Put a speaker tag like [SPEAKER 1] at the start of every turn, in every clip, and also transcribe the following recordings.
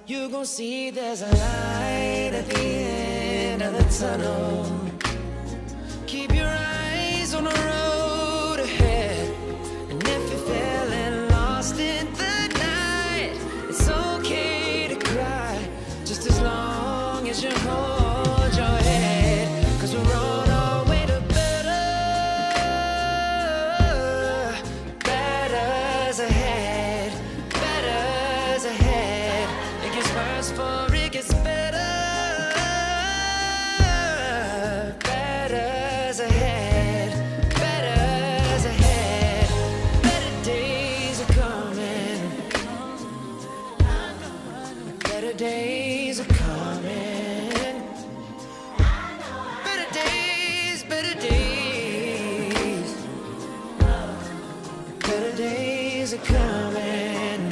[SPEAKER 1] You gon' see there's a light at the end of the tunnel. Keep your eyes on the road ahead. And if you're feeling lost in the night, it's okay to cry, just as long as you hold your head. 'Cause we're on our way to better's ahead, better's ahead. It gets worse before it gets better. Better's ahead, better's ahead. Better days are coming. Better days are coming. Better days, better days. Better days are coming.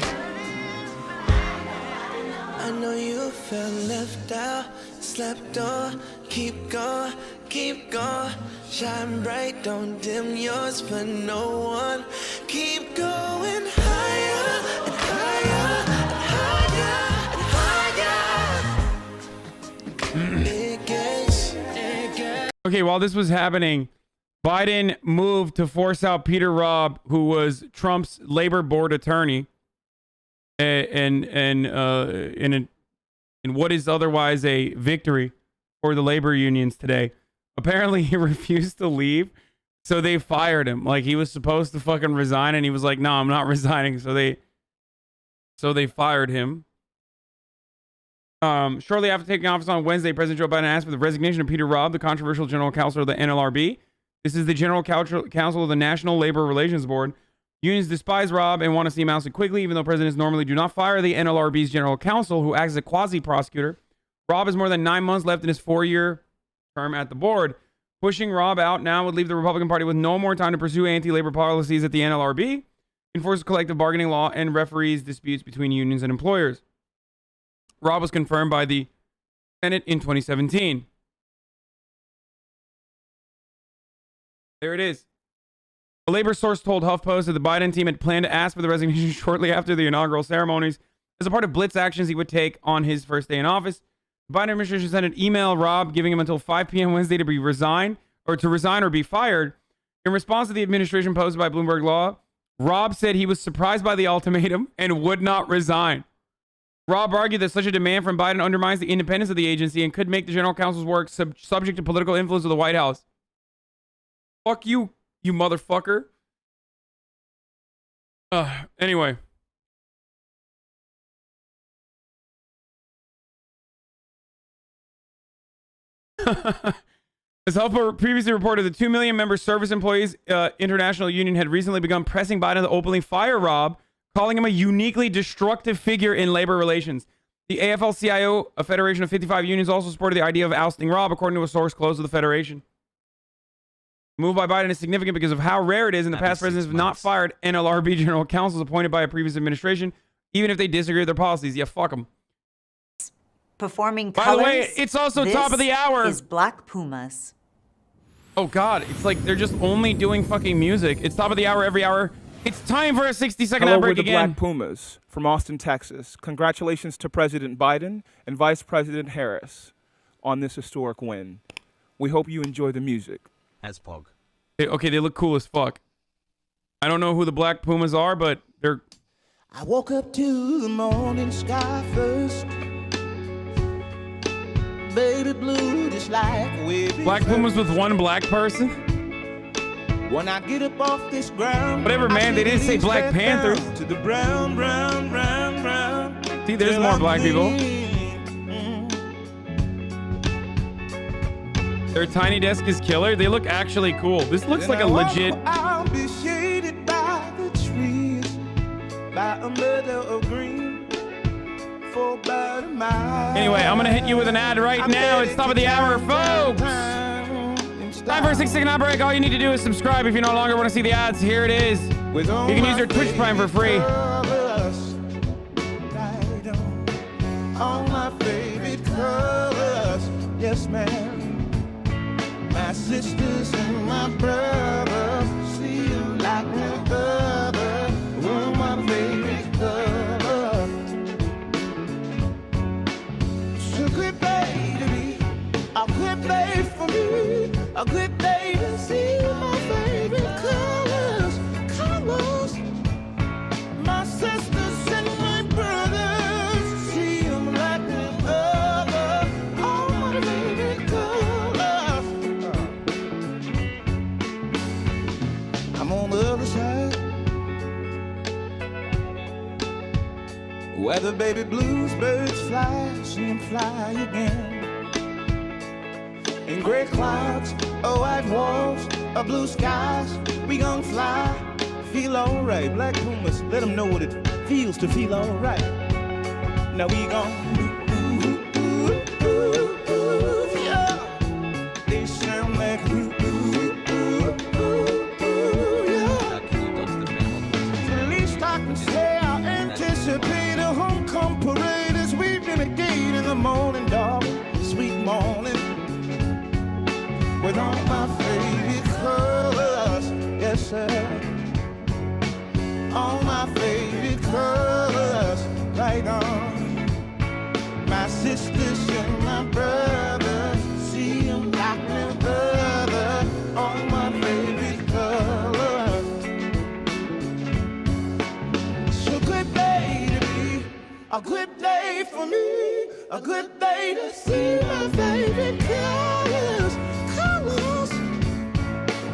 [SPEAKER 1] I know you felt left out, slept on. Keep going, keep going. Shine bright, don't dim yours for no one. Keep going higher and higher and higher and higher. It gets.
[SPEAKER 2] Okay, while this was happening, Biden moved to force out Peter Robb, who was Trump's labor board attorney, in what is otherwise a victory for the labor unions today. Apparently, he refused to leave, so they fired him. Like, he was supposed to fucking resign, and he was like, "No, I'm not resigning." So they fired him. Shortly after taking office on Wednesday, President Joe Biden asked for the resignation of Peter Robb, the controversial general counsel of the NLRB. This is the general counsel of the National Labor Relations Board. Unions despise Robb and want to see him ousted quickly, even though presidents normally do not fire the NLRB's general counsel, who acts as a quasi-prosecutor. Robb has more than 9 months left in his 4-year term at the board. Pushing Robb out now would leave the Republican Party with no more time to pursue anti-labor policies at the NLRB, enforce collective bargaining law, and referees disputes between unions and employers. Robb was confirmed by the Senate in 2017. There it is. A labor source told HuffPost that the Biden team had planned to ask for the resignation shortly after the inaugural ceremonies as a part of blitz actions he would take on his first day in office. The Biden administration sent an email Robb giving him until 5 p.m. Wednesday to resign or be fired. In response to the administration posted by Bloomberg Law, Robb said he was surprised by the ultimatum and would not resign. Robb argued that such a demand from Biden undermines the independence of the agency and could make the general counsel's work subject to political influence of the White House. Fuck you, you motherfucker. Anyway. As Helper previously reported, the 2 million member Service Employees International Union had recently begun pressing Biden to openly fire Robb, calling him a uniquely destructive figure in labor relations. The AFL-CIO, a federation of 55 unions, also supported the idea of ousting Robb, according to a source close to the federation. The move by Biden is significant because of how rare it is in the past presidents have not fired NLRB general counsels appointed by a previous administration, even if they disagree with their policies. Yeah, fuck them.
[SPEAKER 3] Performing
[SPEAKER 2] By
[SPEAKER 3] colors.
[SPEAKER 2] the way, it's also top of the hour.
[SPEAKER 3] Is Black Pumas.
[SPEAKER 2] Oh, God. It's like they're just only doing fucking music. It's top of the hour every hour. It's time for a 60-second ad break
[SPEAKER 4] we're the
[SPEAKER 2] again.
[SPEAKER 4] Black Pumas from Austin, Texas. Congratulations to President Biden and Vice President Harris on this historic win. We hope you enjoy the music.
[SPEAKER 5] As Pog.
[SPEAKER 2] Okay, they look cool as fuck. I don't know who the Black Pumas are, but they're...
[SPEAKER 1] I woke up to the morning sky first. Baby blue, just like wavy
[SPEAKER 2] Black Pumas with one black person?
[SPEAKER 1] When I get up off this ground,
[SPEAKER 2] whatever, man. They didn't say Black Panthers.
[SPEAKER 1] To the brown, brown, brown, brown.
[SPEAKER 2] See, there's more black people. Their tiny desk is killer. They look actually cool. This looks like a legit...
[SPEAKER 1] I'll be shaded by the trees, by a meadow of green, for about a mile.
[SPEAKER 2] Anyway, I'm going to hit you with an ad right now. It's top of the hour, folks. Time for a 6-second ad break. All you need to do is subscribe if you no longer want to see the ads. Here it is. You can use your Twitch Prime for free.
[SPEAKER 1] All my favorite colors. Yes, ma'am. My sisters and my brothers see you like no other. All my favorite colors. a good day to be, a good day for me, a good day to see my favorite colors, colors. My sisters and my brothers, see them like no other, all my favorite colors. I'm on the other side, where the baby blues birds fly, see them fly again. In gray clouds, or white walls, or blue skies, we gon' fly, feel alright. Black Pumas, let them know what it feels to feel alright. Now we gon' yeah. They sound like yeah. At least I can say I anticipate a homecoming parade as we renegade in the morning, dog, sweet morning. With all my favorite colors, yes sir. All my favorite colors, right on. My sisters and my brothers, see them like no other. All my favorite colors. So good day to be, a good day for me, a good day to see my favorite colors.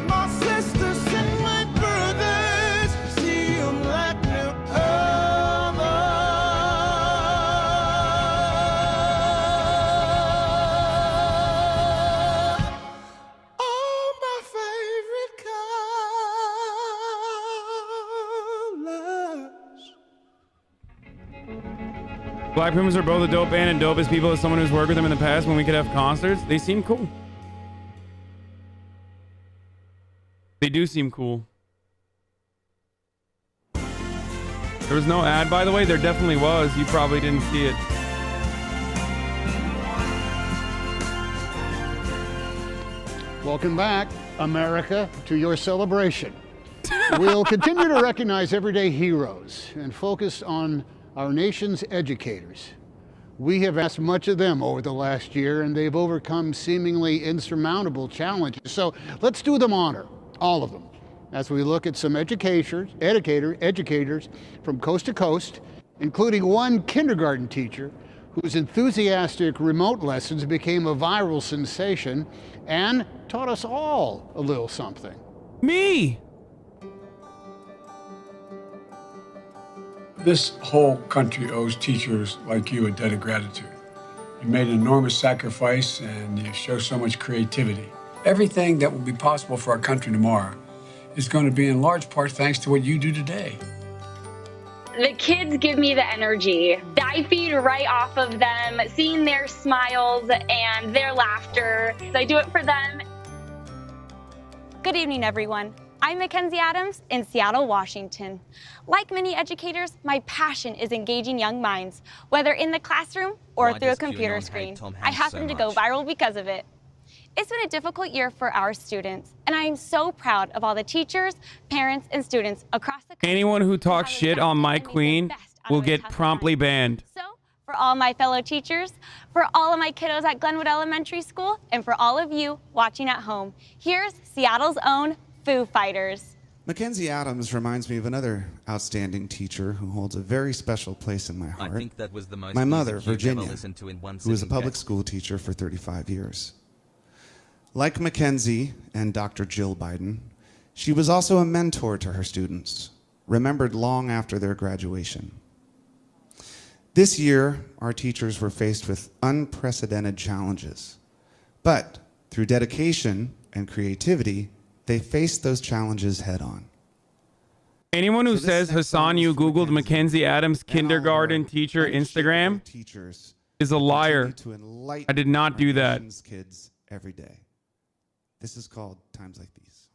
[SPEAKER 1] My sisters and my brothers, see them like no other. All my favorite colors.
[SPEAKER 2] Black Pumas are both a dope band and dope as people as someone who's worked with them in the past when we could have concerts. They seem cool. They do seem cool. There was no ad, by the way. There definitely was. You probably didn't see it.
[SPEAKER 5] Welcome back, America, to your celebration. We'll continue to recognize everyday heroes and focus on our nation's educators. We have asked much of them over the last year, and they've overcome seemingly insurmountable challenges. So let's do them honor, all of them, as we look at some educators from coast to coast, including one kindergarten teacher whose enthusiastic remote lessons became a viral sensation and taught us all a little something.
[SPEAKER 2] Me!
[SPEAKER 6] This whole country owes teachers like you a debt of gratitude. You made an enormous sacrifice and you show so much creativity. Everything that will be possible for our country tomorrow is going to be in large part thanks to what you do today.
[SPEAKER 7] The kids give me the energy. I feed right off of them, seeing their smiles and their laughter. I do it for them.
[SPEAKER 8] Good evening, everyone. I'm Mackenzie Adams in Seattle, Washington. Like many educators, my passion is engaging young minds, whether in the classroom or through a computer screen. I happen to go viral because of it. It's been a difficult year for our students, and I am so proud of all the teachers, parents, and students across the country.
[SPEAKER 2] Anyone who talks shit on my queen will get promptly banned.
[SPEAKER 8] So, for all my fellow teachers, for all of my kiddos at Glenwood Elementary School, and for all of you watching at home, here's Seattle's own Foo Fighters.
[SPEAKER 9] Mackenzie Adams reminds me of another outstanding teacher who holds a very special place in my heart.
[SPEAKER 10] I think that was the most
[SPEAKER 9] my mother, Virginia,
[SPEAKER 10] who
[SPEAKER 9] who was a public school teacher for 35 years. Like Mackenzie and Dr. Jill Biden, she was also a mentor to her students, remembered long after their graduation. This year, our teachers were faced with unprecedented challenges, but through dedication and creativity, they faced those challenges head on.
[SPEAKER 2] Anyone who says, Hassan, you Googled Mackenzie Adams kindergarten teacher Instagram is a liar. I did not do that.
[SPEAKER 9] Kids every day. This is called Times Like These.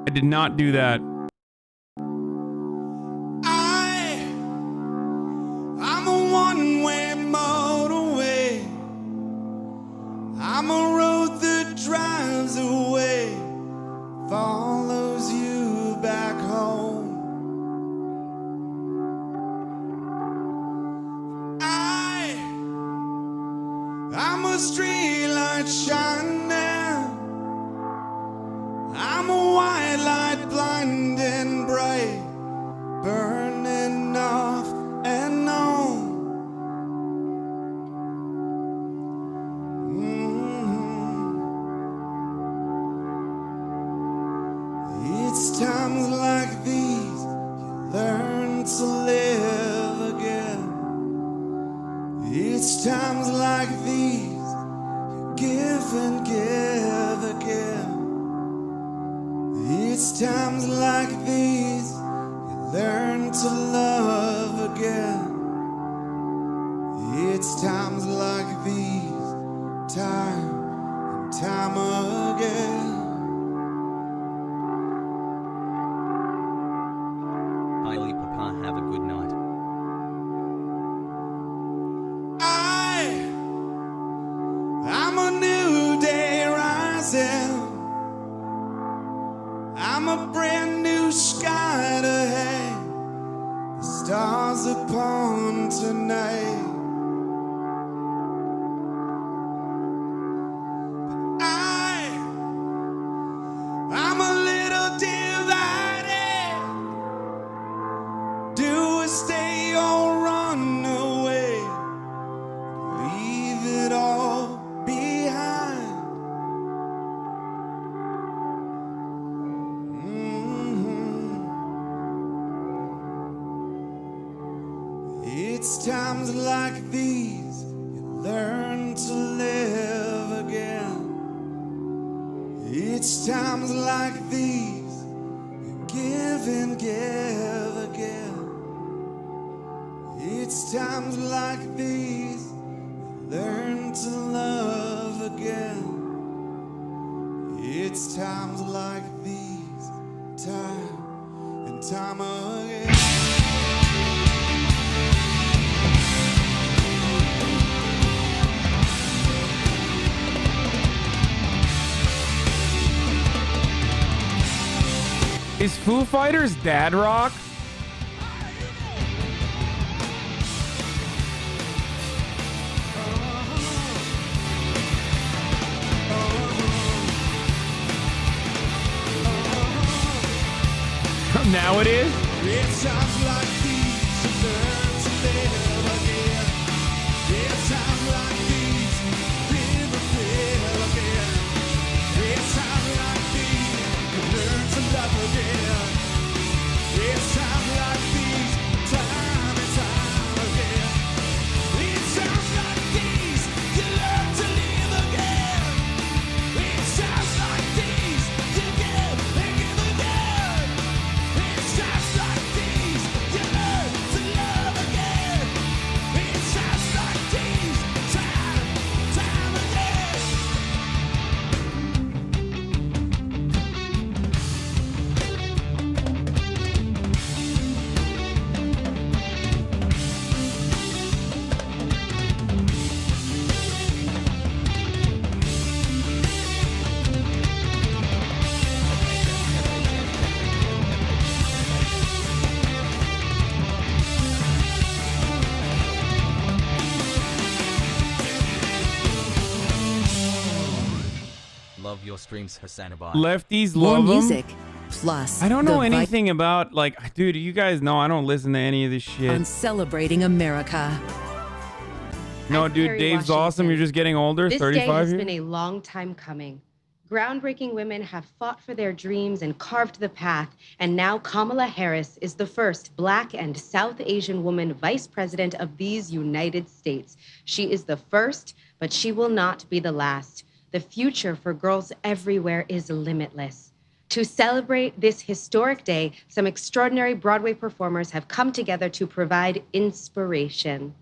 [SPEAKER 2] I did not do that.
[SPEAKER 1] I'm a one-way motorway. I'm a road that drives away, follows you back home.
[SPEAKER 9] streetlight shining. I'm a white light blinding bright, burning off and on. It's times like these you learn to live again. It's times like these you give and give again. It's times like these you learn to love again. It's times like these, time and time again.
[SPEAKER 10] Hailey, Papa, have a good night.
[SPEAKER 9] I'm a new day rising. I'm a brand new sky to hang the stars upon tonight. I'm a little divided. Do I stay or run away? Leave it all behind. It's times like these you learn to live again. It's times like these you give and give again. It's times like these you learn to love again. It's times like these, time and time again.
[SPEAKER 2] Is Foo Fighters dad rock? Now it is?
[SPEAKER 9] It's times like these you learn to live again. It's times like these live and live again. It's times like these you learn to love again. It's times like these, time and time again. It's times like these you learn to live again. It's times like these you give and give again. It's times like these you learn to love again. It's times like these, time again.
[SPEAKER 10] Love your streams, Hasanabi.
[SPEAKER 2] Lefties
[SPEAKER 11] More
[SPEAKER 2] love them.
[SPEAKER 11] music, plus
[SPEAKER 2] I don't know
[SPEAKER 11] the
[SPEAKER 2] anything about, like, dude, you guys know I don't listen to any of this shit.
[SPEAKER 11] on celebrating America.
[SPEAKER 2] No,
[SPEAKER 12] I'm
[SPEAKER 2] dude,
[SPEAKER 12] Kerry
[SPEAKER 2] Dave's
[SPEAKER 12] Washington.
[SPEAKER 2] awesome. You're just getting older.
[SPEAKER 12] This day
[SPEAKER 2] 35
[SPEAKER 12] has
[SPEAKER 2] years.
[SPEAKER 12] been a long time coming. Groundbreaking women have fought for their dreams and carved the path, and now Kamala Harris is the first Black and South Asian woman vice president of these United States. She is the first, but she will not be the last. The future for girls everywhere is limitless. To celebrate this historic day, some extraordinary Broadway performers have come together to provide inspiration.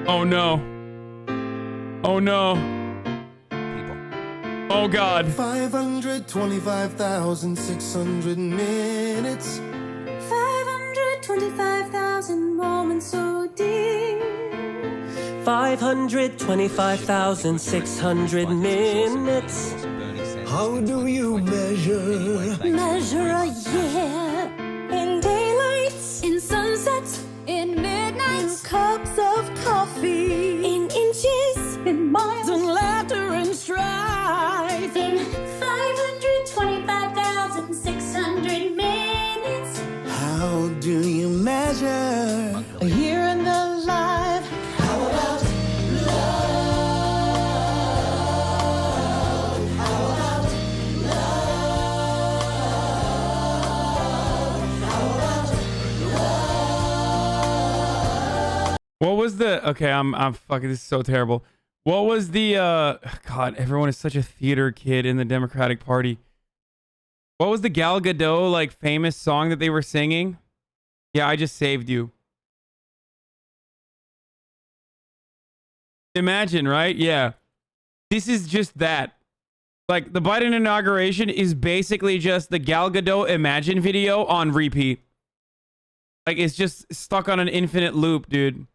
[SPEAKER 2] Oh no. Oh no.
[SPEAKER 10] People.
[SPEAKER 2] Oh god.
[SPEAKER 1] 525,600 minutes. 525,000 moments so deep.
[SPEAKER 13] 525,600 minutes.
[SPEAKER 1] How do you measure?
[SPEAKER 13] Measure a year in daylights, in sunsets, in midnights, in cups of coffee, in inches, in miles, in laughter and strife, in 525,600 minutes.
[SPEAKER 1] How do you measure a year in the life? How about love? How about love? How about love?
[SPEAKER 2] What was the okay? I'm fucking. This is so terrible. What was the God? Everyone is such a theater kid in the Democratic Party. What was the Gal Gadot like famous song that they were singing? Yeah, I just saved you. Imagine, right? Yeah. This is just that. Like, the Biden inauguration is basically just the Gal Gadot Imagine video on repeat. Like, it's just stuck on an infinite loop, dude.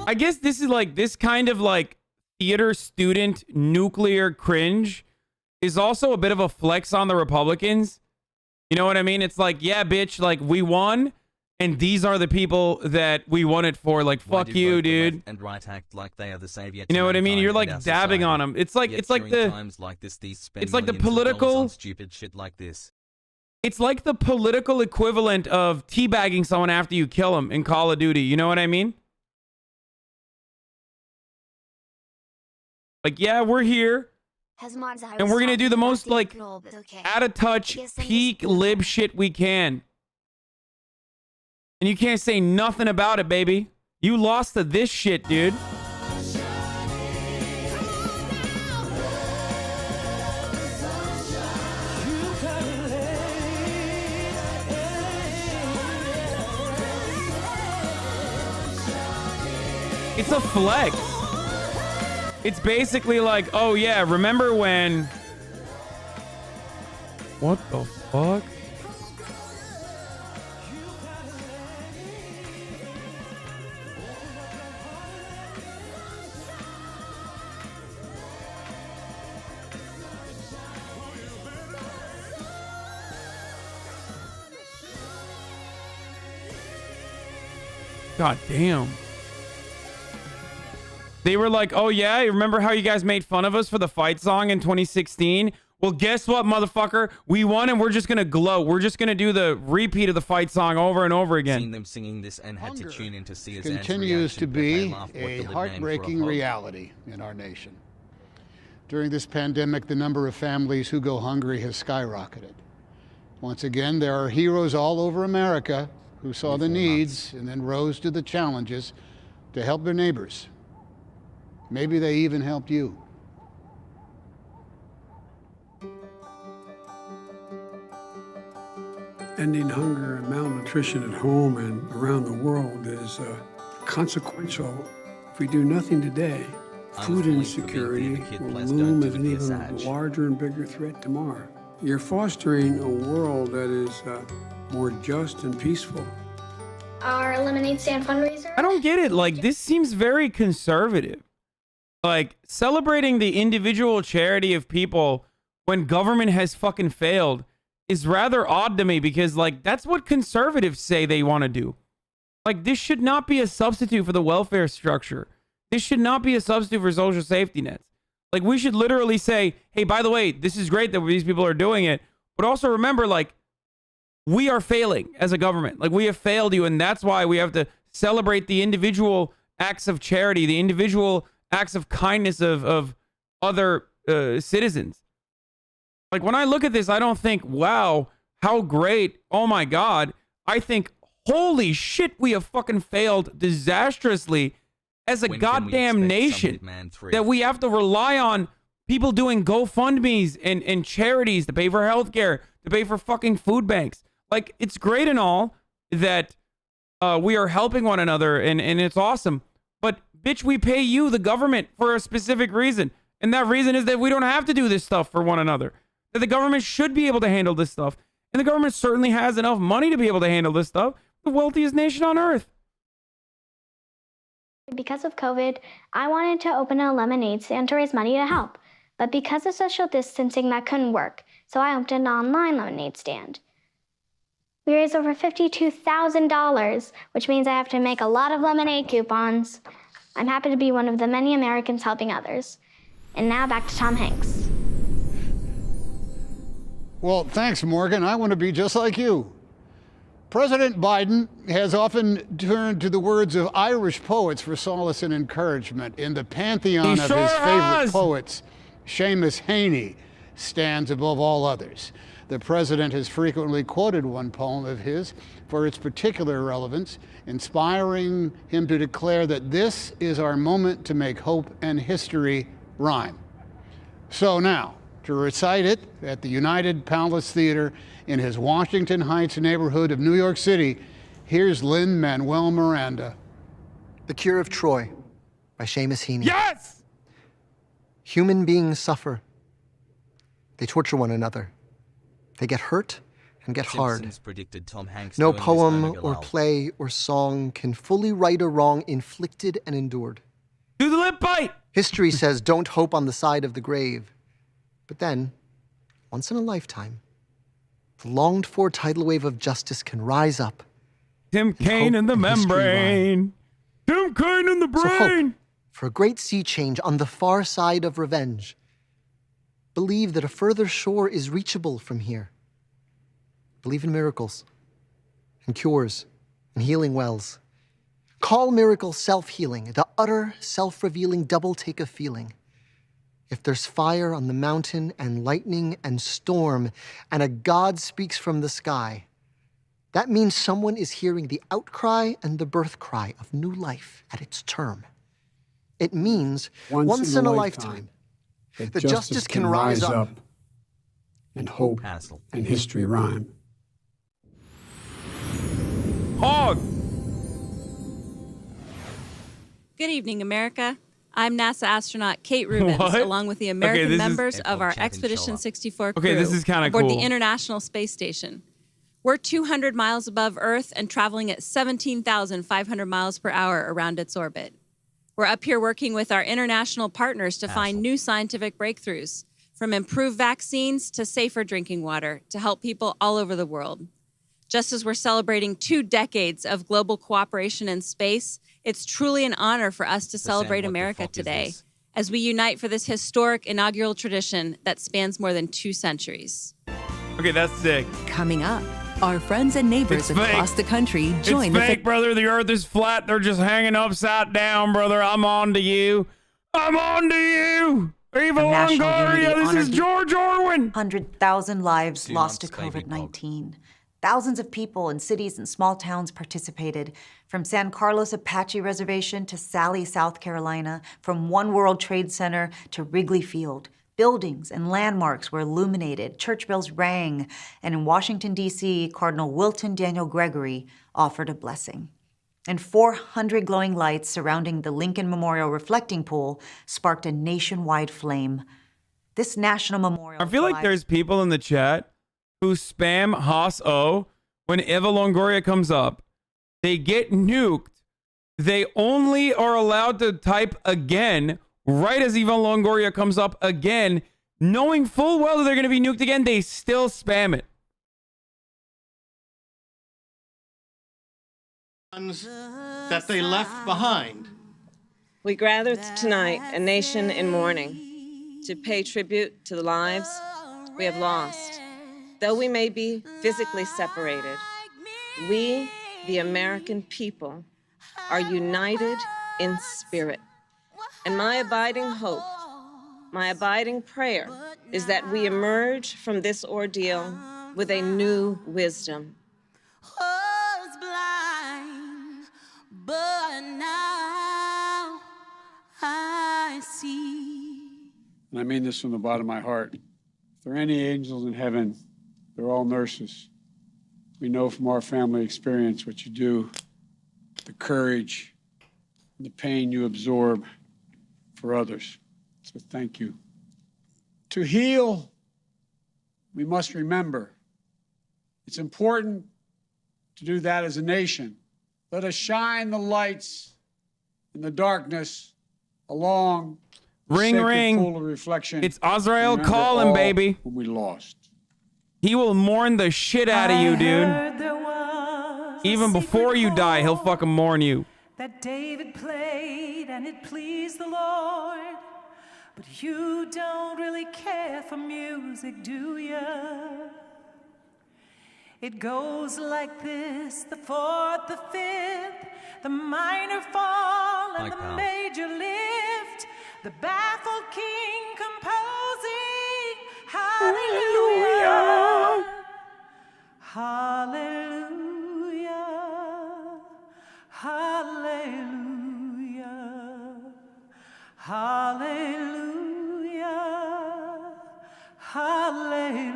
[SPEAKER 2] I guess this is like, this kind of like theater student nuclear cringe is also a bit of a flex on the Republicans. You know what I mean? It's like, yeah, bitch, like, we won, and these are the people that we won it for. Like, fuck you, dude.
[SPEAKER 10] And right act like they are the savior.
[SPEAKER 2] You know what I mean? You're like dabbing on them. It's like, it's like the
[SPEAKER 10] times like this, these spend
[SPEAKER 2] it's like the
[SPEAKER 10] millions of dollars
[SPEAKER 2] political
[SPEAKER 10] on stupid shit like this.
[SPEAKER 2] It's like the political equivalent of teabagging someone after you kill them in Call of Duty. You know what I mean? Like, yeah, we're here. And we're going to do the most, like, out-of-touch, peak lib shit we can. And you can't say nothing about it, baby. You lost to this shit, dude. It's a flex. It's basically like, oh yeah, remember when... What the fuck? God damn. They were like, oh yeah, remember how you guys made fun of us for the fight song in 2016? Well, guess what, motherfucker? We won and we're just gonna gloat. We're just gonna do the repeat of the fight song over and over again.
[SPEAKER 10] Seen them singing this and had to tune in to see his
[SPEAKER 5] continues to be a heartbreaking reality in our nation. During this pandemic, the number of families who go hungry has skyrocketed. Once again, there are heroes all over America who saw the needs and then rose to the challenges to help their neighbors. Maybe they even helped you.
[SPEAKER 6] Ending hunger and malnutrition at home and around the world is consequential. If we do nothing today, food insecurity will loom as an even larger and bigger threat tomorrow. You're fostering a world that is more just and peaceful.
[SPEAKER 13] Our lemonade stand fundraiser.
[SPEAKER 2] I don't get it. Like, this seems very conservative. Like, celebrating the individual charity of people when government has fucking failed is rather odd to me, because, like, that's what conservatives say they want to do. Like, this should not be a substitute for the welfare structure. This should not be a substitute for social safety nets. Like, we should literally say, hey, by the way, this is great that these people are doing it, but also remember, like, we are failing as a government. Like, we have failed you, and that's why we have to celebrate the individual acts of charity, the individual acts of kindness of other citizens. Like, when I look at this, I don't think, wow, how great. Oh my God. I think, holy shit, we have fucking failed disastrously as a goddamn nation, that we have to rely on people doing GoFundMes and charities to pay for healthcare, to pay for fucking food banks. Like, it's great and all that we are helping one another, and it's awesome. But, bitch, we pay you, the government, for a specific reason. And that reason is that we don't have to do this stuff for one another. That the government should be able to handle this stuff. And the government certainly has enough money to be able to handle this stuff. The wealthiest nation on earth.
[SPEAKER 14] Because of COVID, I wanted to open a lemonade stand to raise money to help. But because of social distancing, that couldn't work. So I opened an online lemonade stand. We raised over $52,000, which means I have to make a lot of lemonade coupons. I'm happy to be one of the many Americans helping others. And now back to Tom Hanks.
[SPEAKER 5] Well, thanks, Morgan. I want to be just like you. President Biden has often turned to the words of Irish poets for solace and encouragement. In the pantheon of his favorite poets, Seamus Heaney stands above all others. The president has frequently quoted one poem of his for its particular relevance, inspiring him to declare that this is our moment to make hope and history rhyme. So now, to recite it at the United Palace Theater in his Washington Heights neighborhood of New York City, here's Lin-Manuel Miranda.
[SPEAKER 15] The Cure of Troy by Seamus Heaney.
[SPEAKER 2] Yes!
[SPEAKER 15] Human beings suffer. They torture one another. They get hurt and get hard.
[SPEAKER 10] Predicted Tom Hanks
[SPEAKER 15] No
[SPEAKER 10] doing this
[SPEAKER 15] poem
[SPEAKER 10] Omega
[SPEAKER 15] or
[SPEAKER 10] Love.
[SPEAKER 15] play or song can fully right a wrong inflicted and endured.
[SPEAKER 2] Do the lip bite!
[SPEAKER 15] History says don't hope on the side of the grave. But then, once in a lifetime, the longed-for tidal wave of justice can rise up.
[SPEAKER 2] Tim Kaine in the membrane. Tim Kaine in the brain.
[SPEAKER 15] So hope for a great sea change on the far side of revenge. Believe that a further shore is reachable from here. Believe in miracles and cures and healing wells. Call miracles self-healing, the utter self-revealing double take of feeling. If there's fire on the mountain and lightning and storm, and a God speaks from the sky, that means someone is hearing the outcry and the birth cry of new life at its term. It means once in a lifetime, that justice can rise up
[SPEAKER 6] and hope and history rhyme.
[SPEAKER 2] Hog!
[SPEAKER 16] Good evening, America. I'm NASA astronaut Kate Rubins,
[SPEAKER 2] What?
[SPEAKER 16] along with the American
[SPEAKER 2] this is-
[SPEAKER 16] members of our Expedition 64 crew
[SPEAKER 2] Okay, this is kinda
[SPEAKER 16] aboard
[SPEAKER 2] cool.
[SPEAKER 16] the International Space Station. We're 200 miles above Earth and traveling at 17,500 miles per hour around its orbit. We're up here working with our international partners to find new scientific breakthroughs, from improved vaccines to safer drinking water, to help people all over the world. Just as we're celebrating 2 decades of global cooperation in space, it's truly an honor for us to celebrate America today, as we unite for this historic inaugural tradition that spans more than 2 centuries.
[SPEAKER 2] Okay, that's sick.
[SPEAKER 11] Coming up, our friends and neighbors
[SPEAKER 2] It's fake.
[SPEAKER 11] across the country join
[SPEAKER 2] It's fake, brother. The earth is flat. They're just hanging upside down, brother. I'm on to you. I'm on to you. Eva
[SPEAKER 3] National
[SPEAKER 2] Longoria,
[SPEAKER 3] Unity
[SPEAKER 2] this is
[SPEAKER 3] honored
[SPEAKER 2] George Orwin.
[SPEAKER 3] 100,000 lives
[SPEAKER 10] 2
[SPEAKER 3] lost to
[SPEAKER 10] months, baby
[SPEAKER 3] COVID-19. Thousands of people in cities and small towns participated, from San Carlos Apache Reservation to Sally, South Carolina, from One World Trade Center to Wrigley Field. Buildings and landmarks were illuminated, church bells rang, and in Washington, D.C., Cardinal Wilton Daniel Gregory offered a blessing. And 400 glowing lights surrounding the Lincoln Memorial reflecting pool sparked a nationwide flame. This national memorial...
[SPEAKER 2] I feel like there's people in the chat who spam Haas O when Eva Longoria comes up. They get nuked. They only are allowed to type again right as Eva Longoria comes up again, knowing full well that they're going to be nuked again. They still spam it.
[SPEAKER 17] That they left behind.
[SPEAKER 18] We gather tonight, a nation in mourning, to pay tribute to the lives we have lost. Though we may be physically separated, we, the American people, are united in spirit. And my abiding hope, my abiding prayer, is that we emerge from this ordeal with a new wisdom.
[SPEAKER 13] Was blind, but now I see.
[SPEAKER 6] And I mean this from the bottom of my heart. If there are any angels in heaven, they're all nurses. We know from our family experience what you do, the courage, and the pain you absorb for others. So thank you. To heal, we must remember. It's important to do that as a nation. Let us shine the lights In the darkness, a long,
[SPEAKER 2] Ring,
[SPEAKER 6] sacred
[SPEAKER 2] ring.
[SPEAKER 6] pool of reflection.
[SPEAKER 2] It's Azrael
[SPEAKER 6] Remember
[SPEAKER 2] calling,
[SPEAKER 6] all
[SPEAKER 2] baby.
[SPEAKER 6] whom we lost.
[SPEAKER 2] He will mourn the shit out of you, dude. Even before you die, he'll fucking mourn you.
[SPEAKER 1] That David played and it pleased the Lord. But you don't really care for music, do ya? It goes like this, the fourth, the fifth, the minor fall and the major lift, the baffled king composing, hallelujah, hallelujah, hallelujah, hallelujah, hallelujah.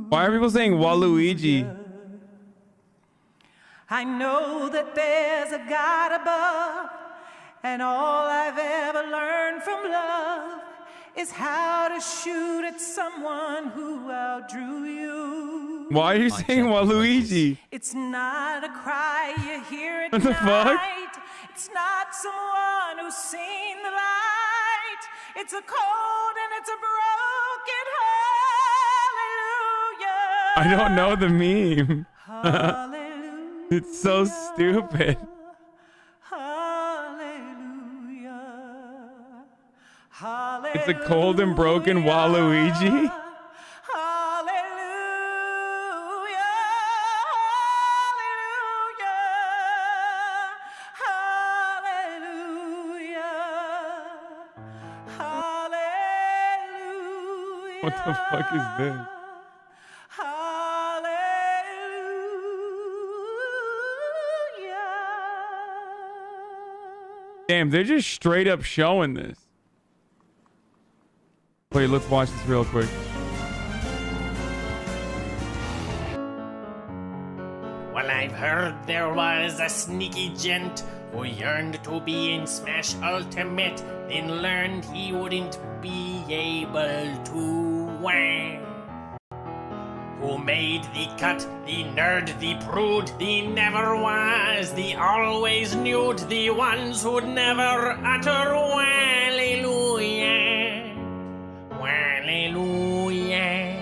[SPEAKER 2] Why are people saying Waluigi?
[SPEAKER 1] I know that there's a God above, and all I've ever learned from love is how to shoot at someone who outdrew you.
[SPEAKER 2] Why are you saying Waluigi?
[SPEAKER 1] It's not a cry you hear at
[SPEAKER 2] What the fuck?
[SPEAKER 1] night. It's not someone who's seen the light. It's a cold and it's a broken hallelujah.
[SPEAKER 2] I don't know the meme. It's so stupid. It's a cold and broken Waluigi. What the fuck is this? Damn, they're just straight up showing this. Wait, let's watch this real quick.
[SPEAKER 19] Well, I've heard there was a sneaky gent who yearned to be in Smash Ultimate, then learned he wouldn't be able to win. Who made the cut, the nerd, the prude, the never was, the always nude, the ones who'd never utter hallelujah, hallelujah,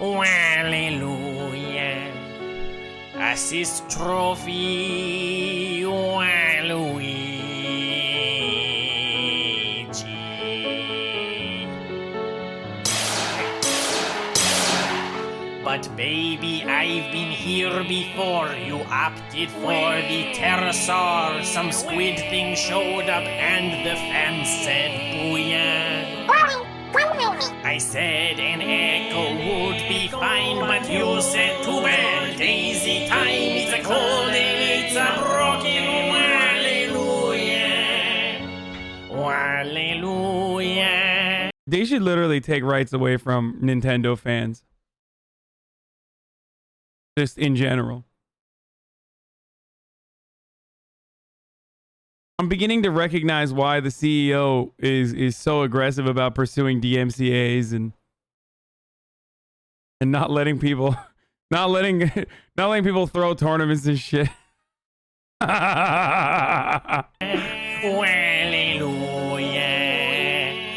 [SPEAKER 19] hallelujah. Assist trophy, Waluigi. But baby, I've been here before. You opted for the pterosaur. Some squid thing showed up and the fans said booyah. I said an echo would be fine, but you said too bad. Daisy time, it's a cold and it's a broken hallelujah. Hallelujah.
[SPEAKER 2] They should literally take rights away from Nintendo fans. Just in general. I'm beginning to recognize why the CEO is so aggressive about pursuing DMCAs and not letting people not letting people throw tournaments and shit.
[SPEAKER 19] Hallelujah.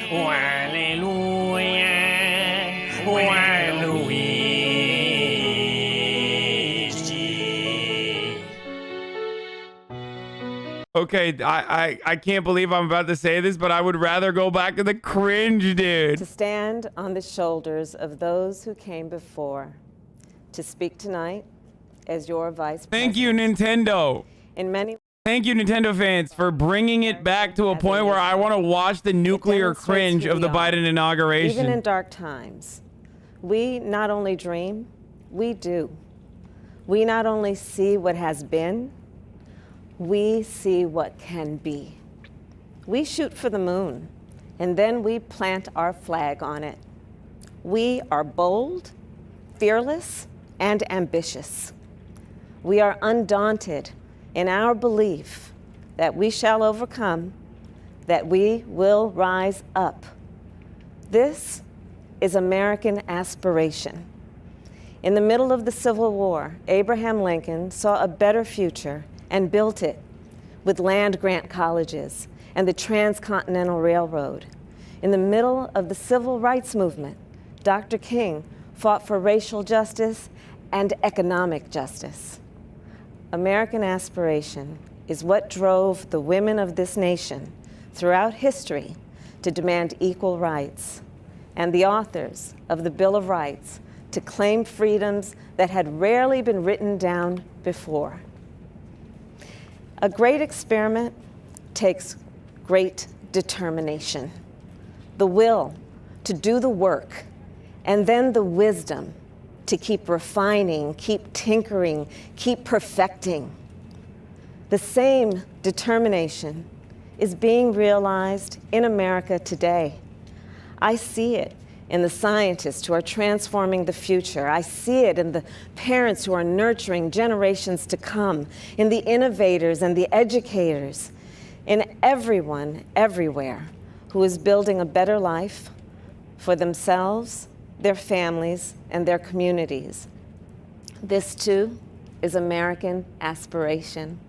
[SPEAKER 19] Hallelujah. Hallelujah.
[SPEAKER 2] Okay, I can't believe I'm about to say this, but I would rather go back to the cringe, dude.
[SPEAKER 18] To stand on the shoulders of those who came before, to speak tonight as your vice president.
[SPEAKER 2] Thank you, Nintendo. Thank you, Nintendo fans, for bringing it back to a point where I want to watch the nuclear cringe of the Biden inauguration.
[SPEAKER 18] Even in dark times, we not only dream, we do. We not only see what has been, we see what can be. We shoot for the moon, and then we plant our flag on it. We are bold, fearless, and ambitious. We are undaunted in our belief that we shall overcome, that we will rise up. This is American aspiration. In the middle of the Civil War, Abraham Lincoln saw a better future and built it with land-grant colleges and the Transcontinental Railroad. In the middle of the Civil Rights Movement, Dr. King fought for racial justice and economic justice. American aspiration is what drove the women of this nation throughout history to demand equal rights, and the authors of the Bill of Rights to claim freedoms that had rarely been written down before. A great experiment takes great determination, the will to do the work, and then the wisdom to keep refining, keep tinkering, keep perfecting. The same determination is being realized in America today. I see it in the scientists who are transforming the future. I see it in the parents who are nurturing generations to come, in the innovators and the educators, in everyone, everywhere, who is building a better life for themselves, their families, and their communities. This, too, is American aspiration.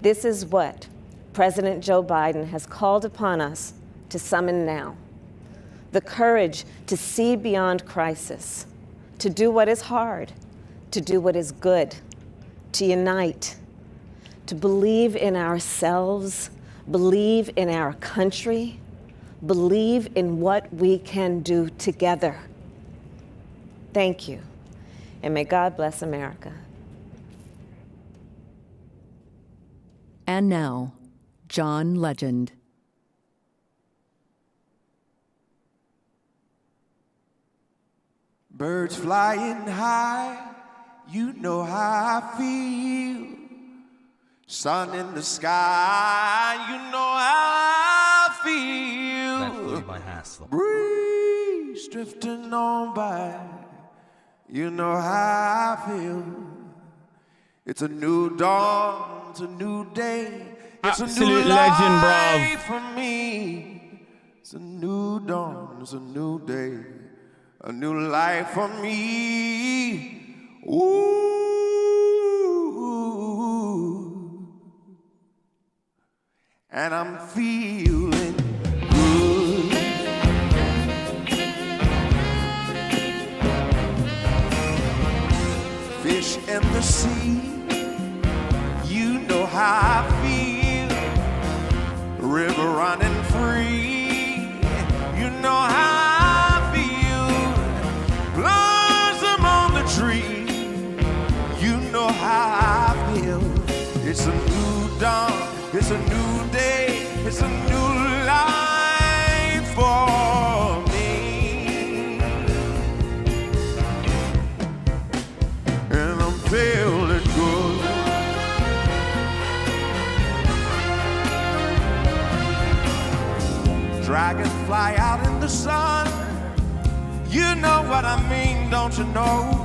[SPEAKER 18] This is what President Joe Biden has called upon us to summon now. The courage to see beyond crisis, to do what is hard, to do what is good, to unite, to believe in ourselves, believe in our country, believe in what we can do together. Thank you, and may God bless America.
[SPEAKER 11] And now, John Legend.
[SPEAKER 20] Birds flying high, you know how I feel. Sun in the sky, you know how I feel.
[SPEAKER 10] That flew by Hassel.
[SPEAKER 20] Breeze drifting on by, you know how I feel. It's a new dawn, it's a new day. It's
[SPEAKER 2] Absolute
[SPEAKER 20] a new
[SPEAKER 2] legend,
[SPEAKER 20] life
[SPEAKER 2] bro.
[SPEAKER 20] for me. It's a new dawn, it's a new day. A new life for me. Ooh. And I'm feeling good. Fish in the sea, you know how I feel. River running free, you know how tree, you know how I feel. It's a new dawn, it's a new day, it's a new life for me. And I'm feeling good. Dragonfly out in the sun, you know what I mean, don't you know?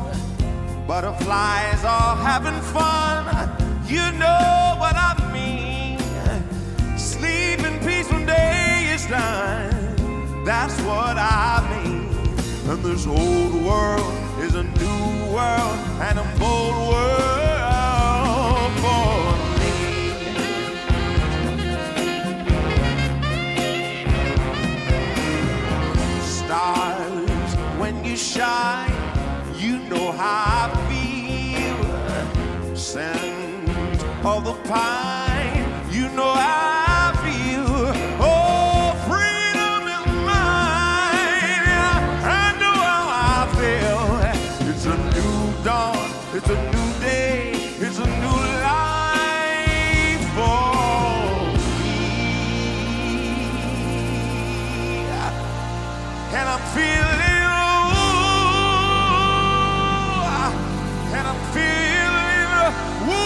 [SPEAKER 20] Butterflies all having fun, you know what I mean. Sleep in peace when day is done, that's what I mean. And this old world is a new world and a bold world for me. Stars, when you shine, you know how I feel. Scent of the pine, you know how I feel. Oh, freedom is mine. I know how I feel. It's a new dawn, it's a new day, it's a new life for me. And I'm feeling. And I'm feeling, woo,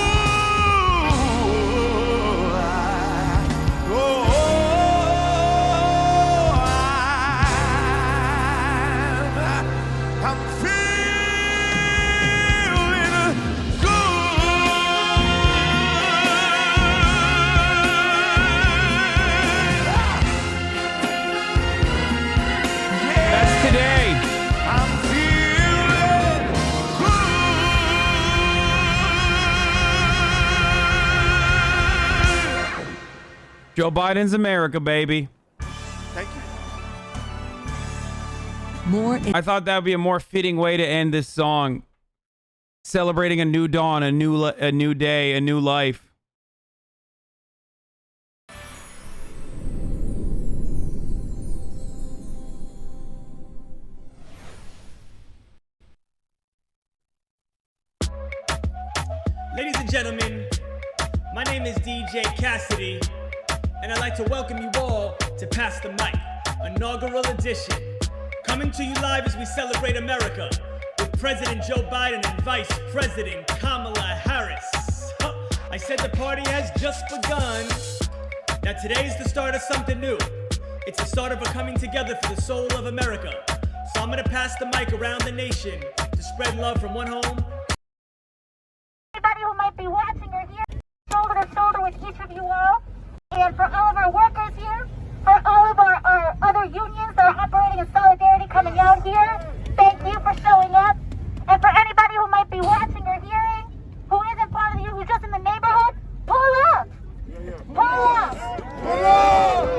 [SPEAKER 2] Joe Biden's America, baby.
[SPEAKER 4] Thank you.
[SPEAKER 2] I thought that would be a more fitting way to end this song. Celebrating a new dawn, a new day, a new life.
[SPEAKER 21] Ladies and gentlemen, my name is DJ Cassidy, and I'd like to welcome you all to Pass the Mic, inaugural edition. Coming to you live as we celebrate America with President Joe Biden and Vice President Kamala Harris. I said the party has just begun. Now today is the start of something new. It's the start of a coming together for the soul of America. So I'm gonna pass the mic around the nation to spread love from one home.
[SPEAKER 22] Anybody who might be watching or here, shoulder to shoulder with each of you all. And for all of our workers here, for all of our other unions that are operating in solidarity coming out here, thank you for showing up. And for anybody who might be watching or hearing, who isn't part of the union, who's just in the neighborhood, pull up. Pull up.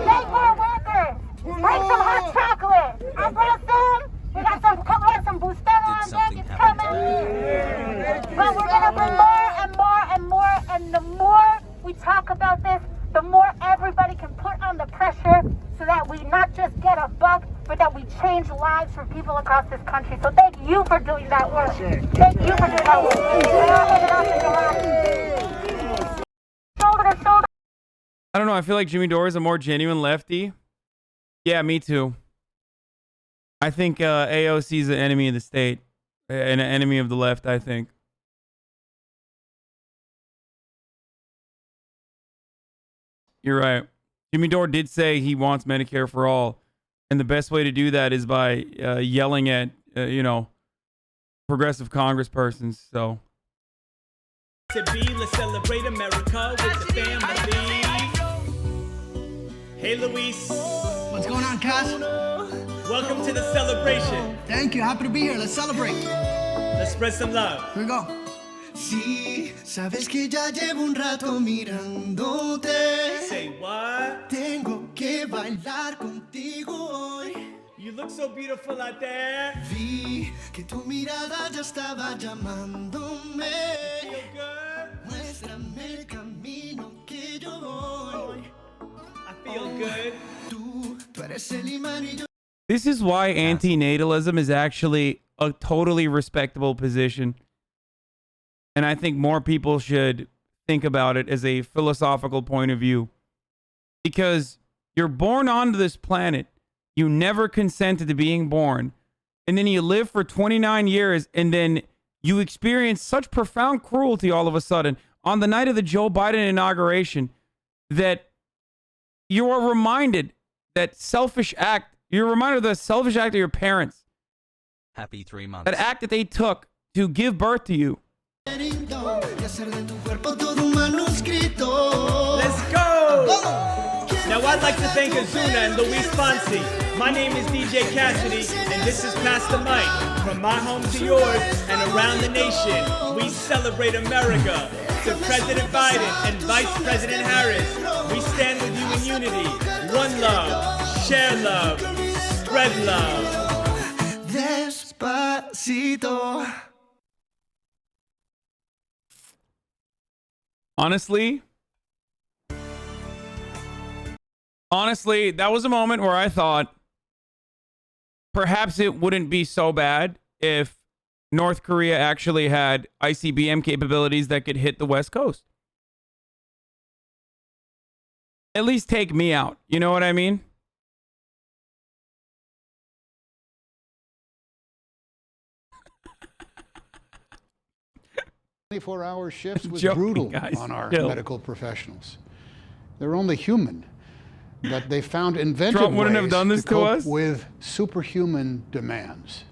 [SPEAKER 22] Thank our workers. Bring some hot chocolate. I brought some. We got some Bustelo on deck. It's coming. But we're going to bring more and more and more. And the more we talk about this, the more everybody can put on the pressure so that we not just get a buck, but that we change lives for people across this country. So thank you for doing that work. Thank you for doing that work. Shoulder to shoulder.
[SPEAKER 2] I don't know. I feel like Jimmy Dore is a more genuine lefty. Yeah, me too. I think AOC is an enemy of the state, an enemy of the left, I think. You're right. Jimmy Dore did say he wants Medicare for all. And the best way to do that is by yelling at, progressive congresspersons. So.
[SPEAKER 21] To be, let's celebrate America with the family. Hey, Luis.
[SPEAKER 23] What's going on, Cass?
[SPEAKER 21] Welcome to the celebration.
[SPEAKER 23] Thank you. Happy to be here. Let's celebrate.
[SPEAKER 21] Let's spread some love.
[SPEAKER 23] Here we go.
[SPEAKER 21] Sí, sabes que ya llevo un rato mirándote. Say what? Tengo que bailar contigo hoy. You look so beautiful out there. Vi que tu mirada ya estaba llamándome. Feel good? Muéstrame el camino que yo voy. I feel good. Tú eres el imán y yo.
[SPEAKER 2] This is why antinatalism is actually a totally respectable position. And I think more people should think about it as a philosophical point of view. Because you're born onto this planet. You never consented to being born. And then you live for 29 years. And then you experience such profound cruelty all of a sudden on the night of the Joe Biden inauguration that you are reminded that you're reminded of the selfish act of your parents.
[SPEAKER 10] Happy 3 months.
[SPEAKER 2] That act that they took to give birth to you.
[SPEAKER 21] Let's go! Now I'd like to thank Azuna and Luis Fonsi. My name is DJ Cassidy, and this is Pass the Mic. From my home to yours and around the nation, we celebrate America. To President Biden and Vice President Harris, we stand with you in unity. One love, share love, spread love. Despacito.
[SPEAKER 2] Honestly, that was a moment where I thought perhaps it wouldn't be so bad if North Korea actually had ICBM capabilities that could hit the West Coast. At least take me out. You know what I mean?
[SPEAKER 5] 24-hour shifts was
[SPEAKER 2] Joking,
[SPEAKER 5] brutal
[SPEAKER 2] guys.
[SPEAKER 5] on our
[SPEAKER 2] Chill.
[SPEAKER 5] medical professionals. They're only human, but they found inventive
[SPEAKER 2] Trump wouldn't
[SPEAKER 5] ways
[SPEAKER 2] have done this to
[SPEAKER 5] cope
[SPEAKER 2] us?
[SPEAKER 5] with superhuman demands.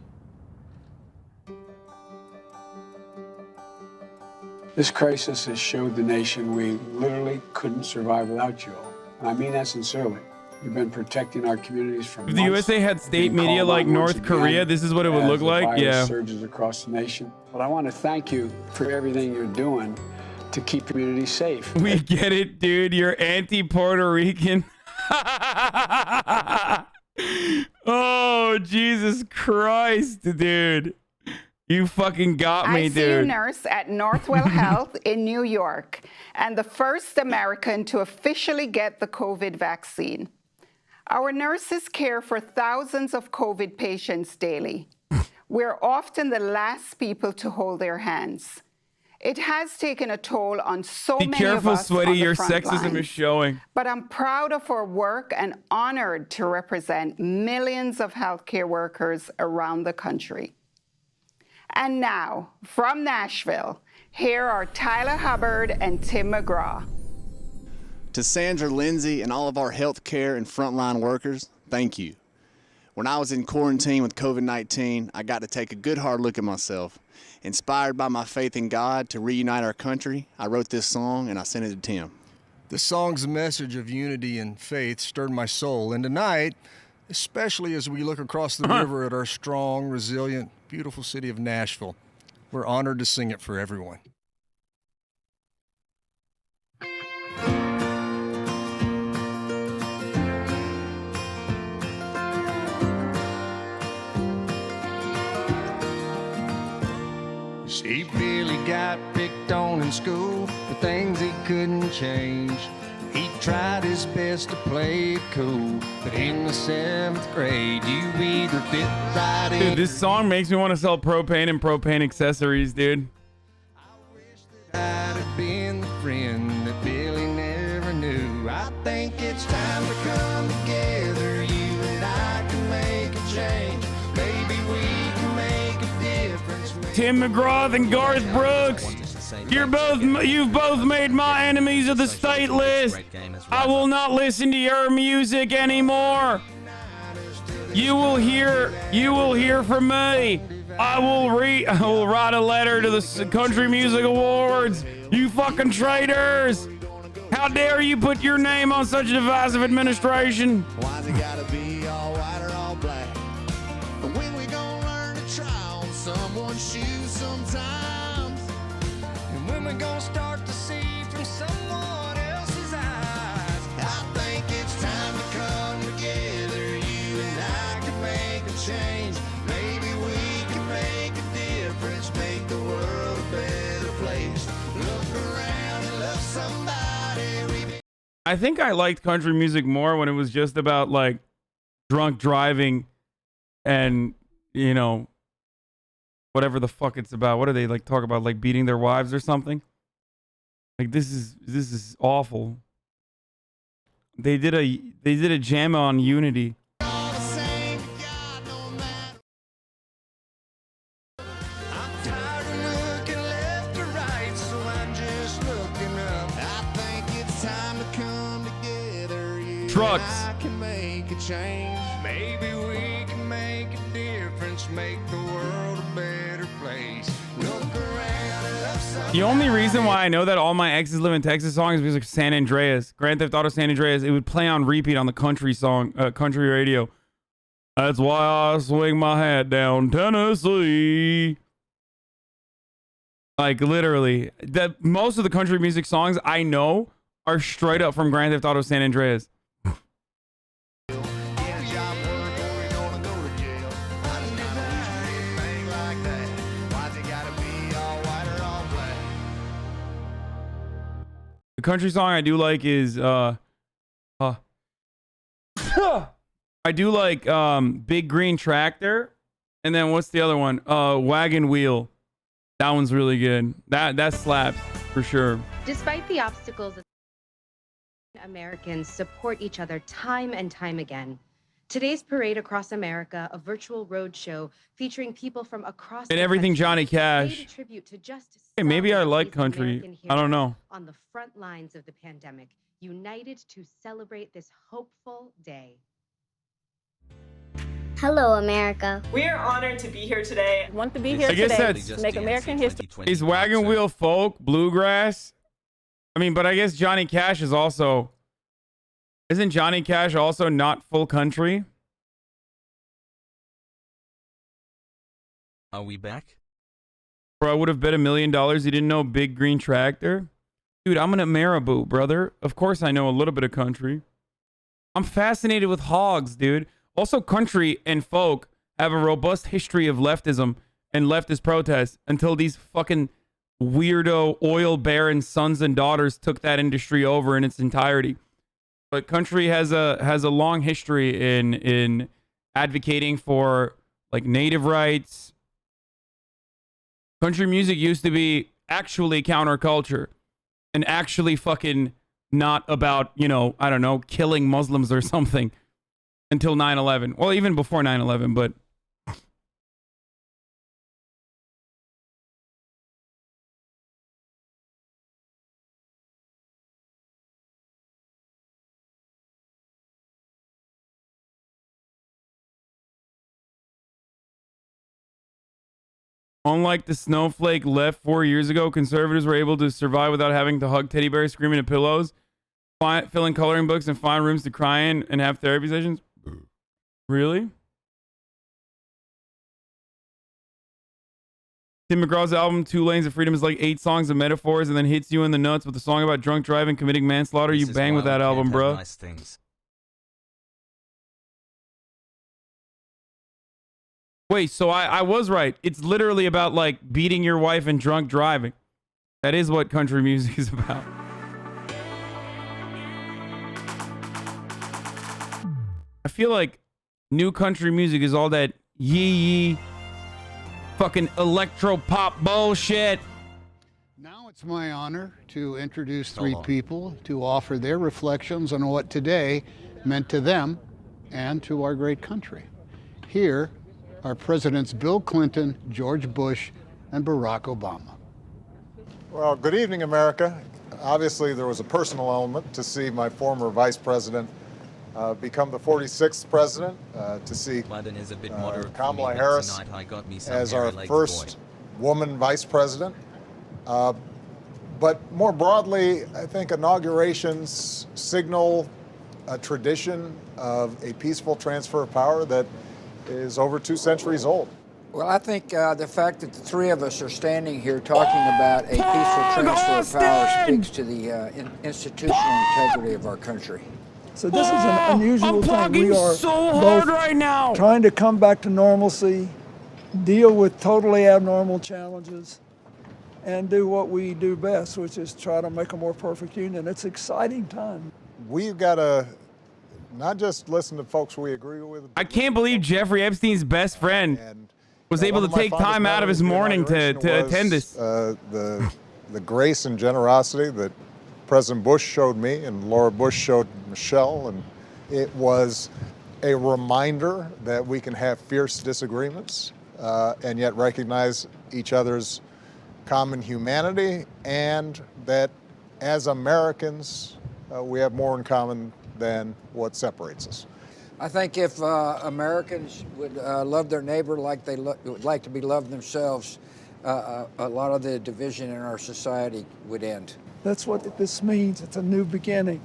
[SPEAKER 6] This crisis has showed the nation we literally couldn't survive without you all. And I mean that sincerely. You've been protecting our communities from
[SPEAKER 2] If the USA had state media like North Korea, this is what it would look like. Yeah.
[SPEAKER 6] Surges across the nation. But I want to thank you for everything you're doing to keep communities safe.
[SPEAKER 2] We get it, dude. You're anti-Puerto Rican. Oh, Jesus Christ, dude. You fucking got me,
[SPEAKER 7] I
[SPEAKER 2] dude.
[SPEAKER 7] see a nurse at Northwell Health in New York and the first American to officially get the COVID vaccine. Our nurses care for thousands of COVID patients daily. We're often the last people to hold their hands. It has taken a toll on so
[SPEAKER 2] Be
[SPEAKER 7] many
[SPEAKER 2] careful,
[SPEAKER 7] of us
[SPEAKER 2] Sweaty.
[SPEAKER 7] on the
[SPEAKER 2] Your
[SPEAKER 7] front
[SPEAKER 2] sexism
[SPEAKER 7] lines.
[SPEAKER 2] is showing.
[SPEAKER 7] But I'm proud of our work and honored to represent millions of healthcare workers around the country. And now, from Nashville, here are Tyler Hubbard and Tim McGraw.
[SPEAKER 8] To Sandra, Lindsay, and all of our healthcare and frontline workers, thank you. When I was in quarantine with COVID-19, I got to take a good hard look at myself. Inspired by my faith in God to reunite our country, I wrote this song and I sent it to Tim.
[SPEAKER 9] The song's message of unity and faith stirred my soul, and tonight, especially as we look across the river at our strong, resilient, beautiful city of Nashville, we're honored to sing it for everyone.
[SPEAKER 24] See, Billy got picked on in school for things he couldn't change. He tried his best to play it cool, but in the 7th grade, you either fit right in.
[SPEAKER 2] Dude, this song makes me want to sell propane and propane accessories, dude.
[SPEAKER 24] I'd have been the friend that Billy never knew. I think it's time to come together. You and I can make a change. Maybe we can make a difference.
[SPEAKER 2] Tim McGraw and Garth Brooks. You've both made my enemies of the state list. I will not listen to your music anymore. You will hear from me. I will write a letter to the Country Music Awards. You fucking traitors. How dare you put your name on such a divisive administration?
[SPEAKER 20] Why's it gotta be all white or all black? But when we gonna learn to try on someone's shoes sometimes?
[SPEAKER 24] And when we gonna start to see from someone else's eyes?
[SPEAKER 20] I think it's time to come together. You and I can make a change. Maybe we can make a difference, make the world a better place. Look around and love somebody.
[SPEAKER 2] I think I liked country music more when it was just about like drunk driving and, you know, whatever the fuck it's about. What do they like talk about? Like beating their wives or something? Like this is awful. They did a jam on Unity. Trucks.
[SPEAKER 24] I can make a change. Maybe we can make a difference, make the world a better place. Look around and love somebody.
[SPEAKER 2] The only reason why I know that all my exes live in Texas song is because of San Andreas, Grand Theft Auto San Andreas. It would play on repeat on the country radio. That's why I swing my hat down Tennessee. Like literally, that most of the country music songs I know are straight up from Grand Theft Auto San Andreas. The country song I do like is I do like Big Green Tractor, and then what's the other one? Wagon Wheel. That one's really good. That slaps for sure.
[SPEAKER 12] Despite the obstacles, Americans support each other time and time again. Today's parade across America, a virtual road show featuring people from across
[SPEAKER 2] And
[SPEAKER 12] the
[SPEAKER 2] everything
[SPEAKER 12] country,
[SPEAKER 2] Johnny
[SPEAKER 12] paid
[SPEAKER 2] Cash.
[SPEAKER 12] a tribute to just
[SPEAKER 2] Hey, maybe I
[SPEAKER 12] some of
[SPEAKER 2] like
[SPEAKER 12] these
[SPEAKER 2] country.
[SPEAKER 12] American
[SPEAKER 2] I don't
[SPEAKER 12] heroes
[SPEAKER 2] know.
[SPEAKER 12] on the front lines of the pandemic, united to celebrate this hopeful day.
[SPEAKER 14] Hello, America.
[SPEAKER 25] We are honored to be here today. Want to be here
[SPEAKER 2] I guess
[SPEAKER 25] today
[SPEAKER 2] that's-
[SPEAKER 25] to make American history.
[SPEAKER 2] Is Wagon Wheel folk, bluegrass? I mean, but I guess Johnny Cash is also... Isn't Johnny Cash also not full country?
[SPEAKER 10] Are we back?
[SPEAKER 2] Bro, I would have bet $1 million he didn't know Big Green Tractor. Dude, I'm an Marabou, brother. Of course I know a little bit of country. I'm fascinated with hogs, dude. Also, country and folk have a robust history of leftism and leftist protests until these fucking weirdo oil baron sons and daughters took that industry over in its entirety. But country has a long history in advocating for like native rights. Country music used to be actually counterculture and actually fucking not about, you know, I don't know, killing Muslims or something until 9/11. Well, even before 9/11, but unlike the snowflake left 4 years ago, conservatives were able to survive without having to hug teddy bears, screaming at pillows, fill in coloring books, and find rooms to cry in and have therapy sessions. Really? Tim McGraw's album, Two Lanes of Freedom, is like 8 songs of metaphors and then hits you in the nuts with a song about drunk driving, committing manslaughter. You bang with that album, bro.
[SPEAKER 10] Nice things.
[SPEAKER 2] Wait, so I was right. It's literally about like beating your wife and drunk driving. That is what country music is about. I feel like new country music is all that yee fucking electro pop bullshit.
[SPEAKER 5] Now it's my honor to introduce 3 people to offer their reflections on what today meant to them and to our great country. Here are Presidents Bill Clinton, George Bush, and Barack Obama.
[SPEAKER 3] Well, good evening, America. Obviously, there was a personal element to see my former vice president become the 46th president, to see Kamala Harris as our first woman vice president. But more broadly, I think inaugurations signal a tradition of a peaceful transfer of power that is over 2 centuries old.
[SPEAKER 13] Well, I think the fact that the 3 of us are standing here talking about a peaceful transfer of power speaks to the institutional integrity of our country.
[SPEAKER 15] So this is an unusual thing. We are
[SPEAKER 2] so hard
[SPEAKER 15] both
[SPEAKER 2] right now.
[SPEAKER 15] trying to come back to normalcy, deal with totally abnormal challenges, and do what we do best, which is try to make a more perfect union. It's an exciting time.
[SPEAKER 3] We've got to not just listen to folks we agree with.
[SPEAKER 2] I can't believe Jeffrey Epstein's best friend was able to take time out of his morning to attend this.
[SPEAKER 3] The grace and generosity that President Bush showed me and Laura Bush showed Michelle, and it was a reminder that we can have fierce disagreements and yet recognize each other's common humanity, and that as Americans we have more in common than what separates us.
[SPEAKER 13] I think if Americans would love their neighbor like they would like to be loved themselves, a lot of the division in our society would end.
[SPEAKER 15] That's what this means. It's a new beginning.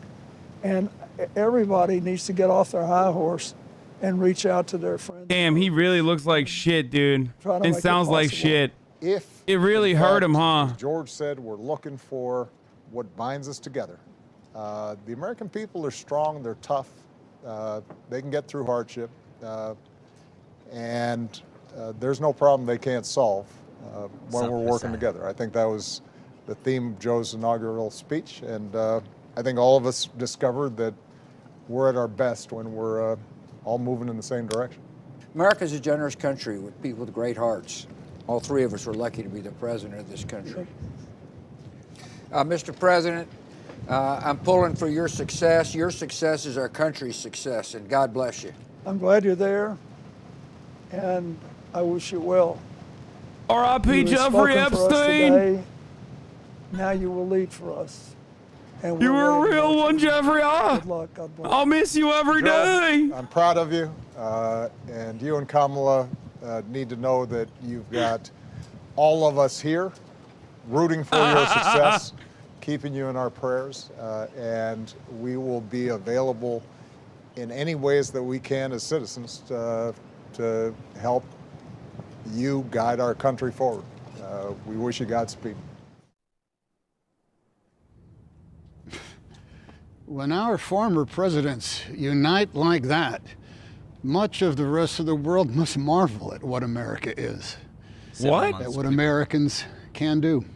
[SPEAKER 15] And everybody needs to get off their high horse and reach out to their friends.
[SPEAKER 2] Damn, he really looks like shit, dude. And sounds like shit.
[SPEAKER 3] If
[SPEAKER 2] it really hurt him, huh?
[SPEAKER 3] As George said, we're looking for what binds us together. The American people are strong, they're tough, they can get through hardship, and there's no problem they can't solve when we're working together. I think that was the theme of Joe's inaugural speech, and I think all of us discovered that we're at our best when we're all moving in the same direction.
[SPEAKER 13] America's a generous country with people with great hearts. All 3 of us were lucky to be the president of this country. Mr. President, I'm pulling for your success. Your success is our country's success, and God bless you.
[SPEAKER 15] I'm glad you're there, and I wish you well.
[SPEAKER 2] R.I.P. Jeffrey Epstein.
[SPEAKER 15] Now you will lead for us. And
[SPEAKER 2] you were a real one, Jeffrey.
[SPEAKER 15] Good luck. God bless.
[SPEAKER 2] I'll miss you every day.
[SPEAKER 3] I'm proud of you, and you and Kamala need to know that you've got all of us here rooting for your success, keeping you in our prayers, and we will be available in any ways that we can as citizens to help you guide our country forward. We wish you Godspeed.
[SPEAKER 5] When our former presidents unite like that, much of the rest of the world must marvel at what America is.
[SPEAKER 2] What?
[SPEAKER 5] At what Americans can do.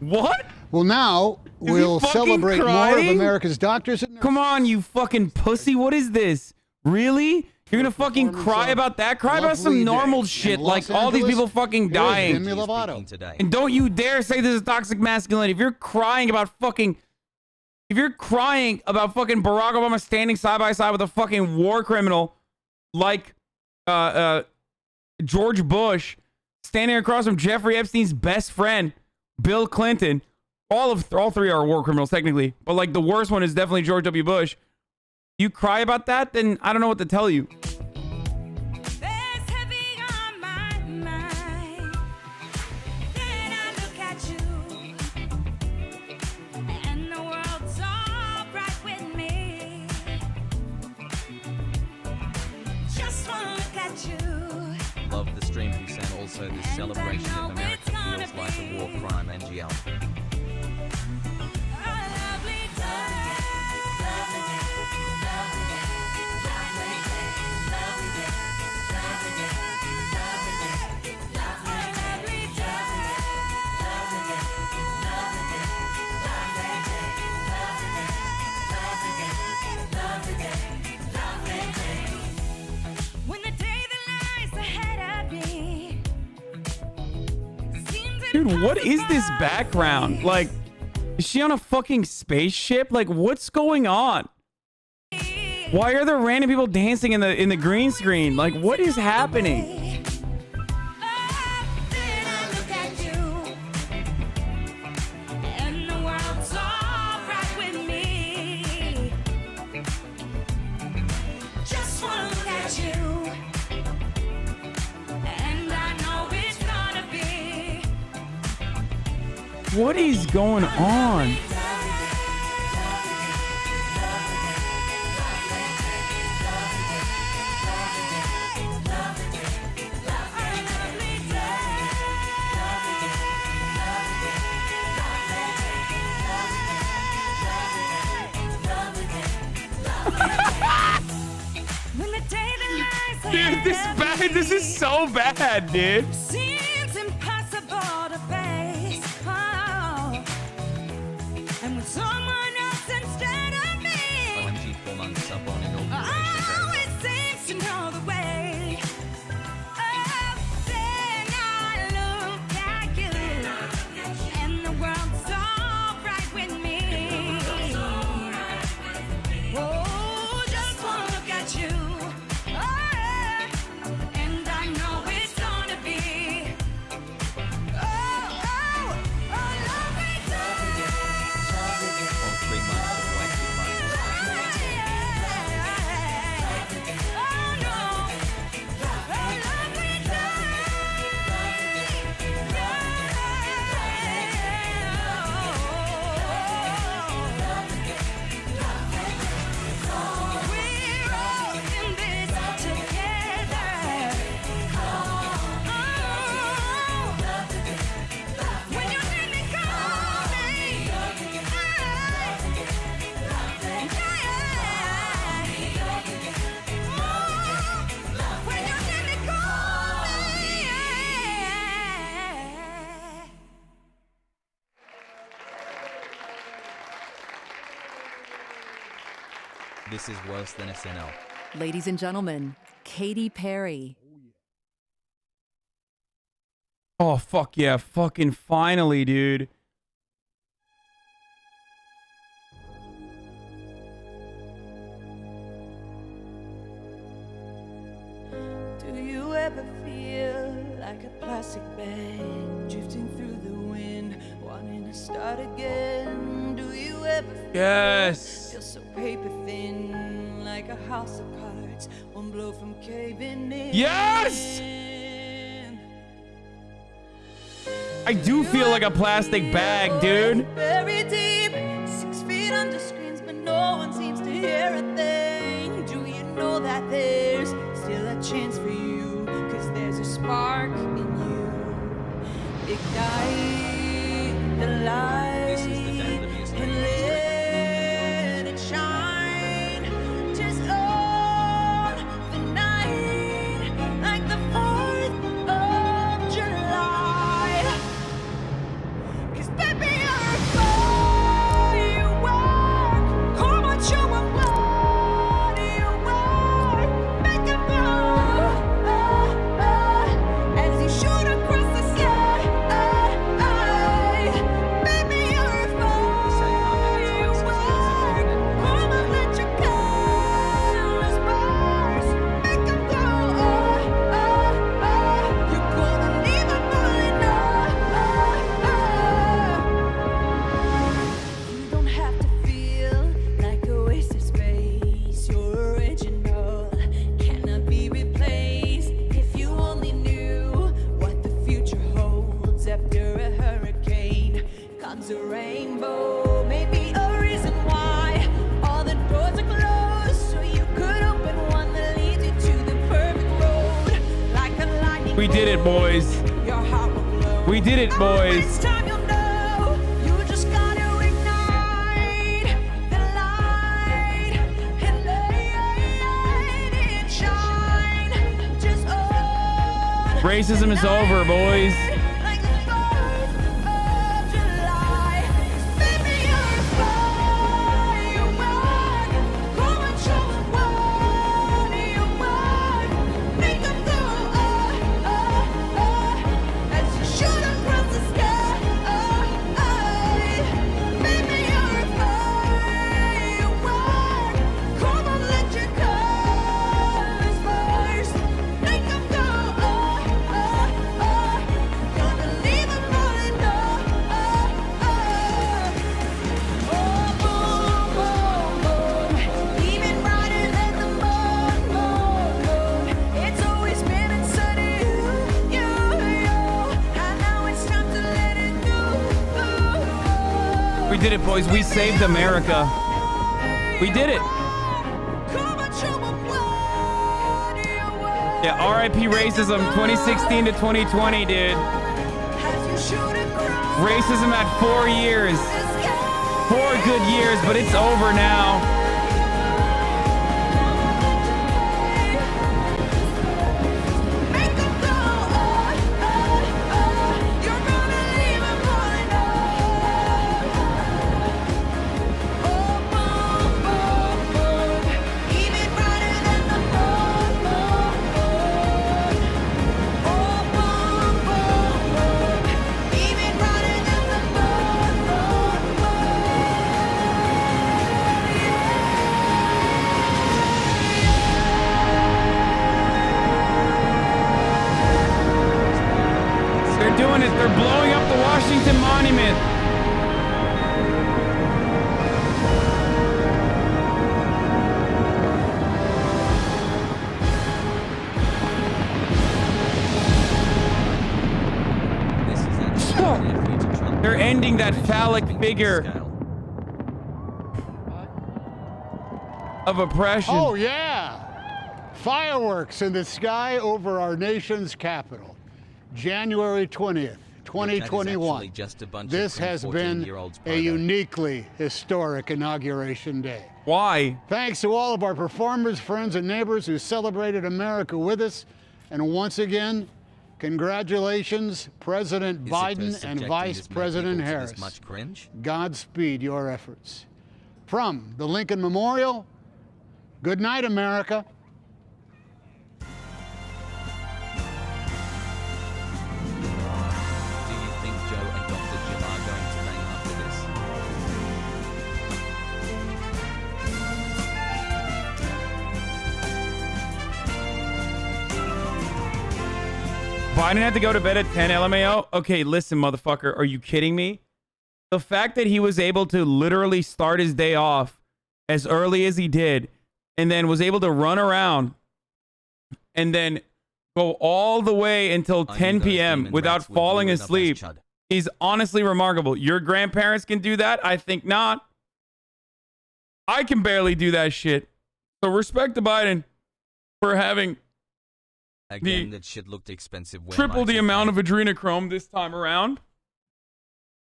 [SPEAKER 2] What?
[SPEAKER 5] Well, now we'll celebrate more of America's doctors and nurses.
[SPEAKER 2] Come on, you fucking pussy. What is this? Really? You're gonna fucking cry about that? Cry about some normal shit like all these people fucking dying. And don't you dare say this is toxic masculinity. If you're crying about fucking Barack Obama standing side by side with a fucking war criminal like George Bush standing across from Jeffrey Epstein's best friend, Bill Clinton, all three are war criminals technically, but like the worst one is definitely George W. Bush. You cry about that, then I don't know what to tell you.
[SPEAKER 10] Love the stream you sent. Also, this celebration of America feels like a war crime. NGL.
[SPEAKER 2] Dude, what is this background? Like, is she on a fucking spaceship? Like, what's going on? Why are there random people dancing in the green screen? Like, what is happening? What is going on? Dude, this is so bad, dude.
[SPEAKER 10] OMG 4 months up on Inauguration 8. This is worse than SNL.
[SPEAKER 11] Ladies and gentlemen, Katy Perry.
[SPEAKER 2] Oh, fuck yeah. Fucking finally, dude.
[SPEAKER 1] Do you ever feel like a plastic bag drifting through the wind, wanting to start again? Do you ever
[SPEAKER 2] Yes.
[SPEAKER 1] feel so paper thin, like a house of cards, one blow from caving in?
[SPEAKER 2] Yes! I do feel like a plastic bag, dude.
[SPEAKER 1] Very deep, 6 feet under screens, but no one seems to hear a thing. Do you know that there's still a chance for you? 'Cause there's a spark in you. Ignite the light and let it shine.
[SPEAKER 2] We did it, boys. We did it, boys.
[SPEAKER 1] Next time you'll know, you just gotta ignite the light and let it shine. Just on
[SPEAKER 2] Racism is over, boys.
[SPEAKER 1] like the 4th of July. Baby, you're a firework. Come and show us what you want. Make them go, as you shoot across the sky. Baby, you're a firework. Come on, let your colors burst. Make them go, gonna leave them falling off. Oh, boom, boom, boom. Even brighter than the moon, moon, moon. It's always been inside of you. And now it's time to let it go.
[SPEAKER 2] We did it, boys. We saved America. We did it.
[SPEAKER 1] Come and show 'em what you want.
[SPEAKER 2] Yeah, RIP racism 2016 to 2020, dude.
[SPEAKER 1] As you shoot across
[SPEAKER 2] Racism had 4 years. 4 good years, but it's over now.
[SPEAKER 1] Make them go, you're gonna leave them falling off. Oh, boom, boom, boom. Even brighter than the moon, moon, moon. Oh, boom, boom, boom. Even brighter than the moon, moon,
[SPEAKER 2] They're doing it. They're blowing up the Washington Monument. They're ending that phallic figure of oppression.
[SPEAKER 5] Oh, yeah. Fireworks in the sky over our nation's capital. January 20th, 2021.
[SPEAKER 10] Just a bunch
[SPEAKER 5] This
[SPEAKER 10] of
[SPEAKER 5] has been
[SPEAKER 10] 14-year-olds
[SPEAKER 5] a uniquely historic Inauguration Day.
[SPEAKER 2] Why?
[SPEAKER 5] Thanks to all of our performers, friends, and neighbors who celebrated America with us. And once again, congratulations, President Biden and Vice President Harris.
[SPEAKER 10] Much cringe?
[SPEAKER 5] Godspeed your efforts. From the Lincoln Memorial, good night, America.
[SPEAKER 10] Do you think Joe and Dr. Jill are going to name after this?
[SPEAKER 2] Biden had to go to bed at 10 LMAO? Okay, listen, motherfucker. Are you kidding me? The fact that he was able to literally start his day off as early as he did and then was able to run around and then go all the way until 10 p.m. without falling asleep is honestly remarkable. Your grandparents can do that? I think not. I can barely do that shit. So respect to Biden for having
[SPEAKER 10] Again, that shit looked expensive.
[SPEAKER 2] triple the amount of adrenochrome this time around.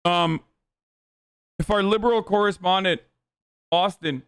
[SPEAKER 2] If our liberal correspondent, Austin,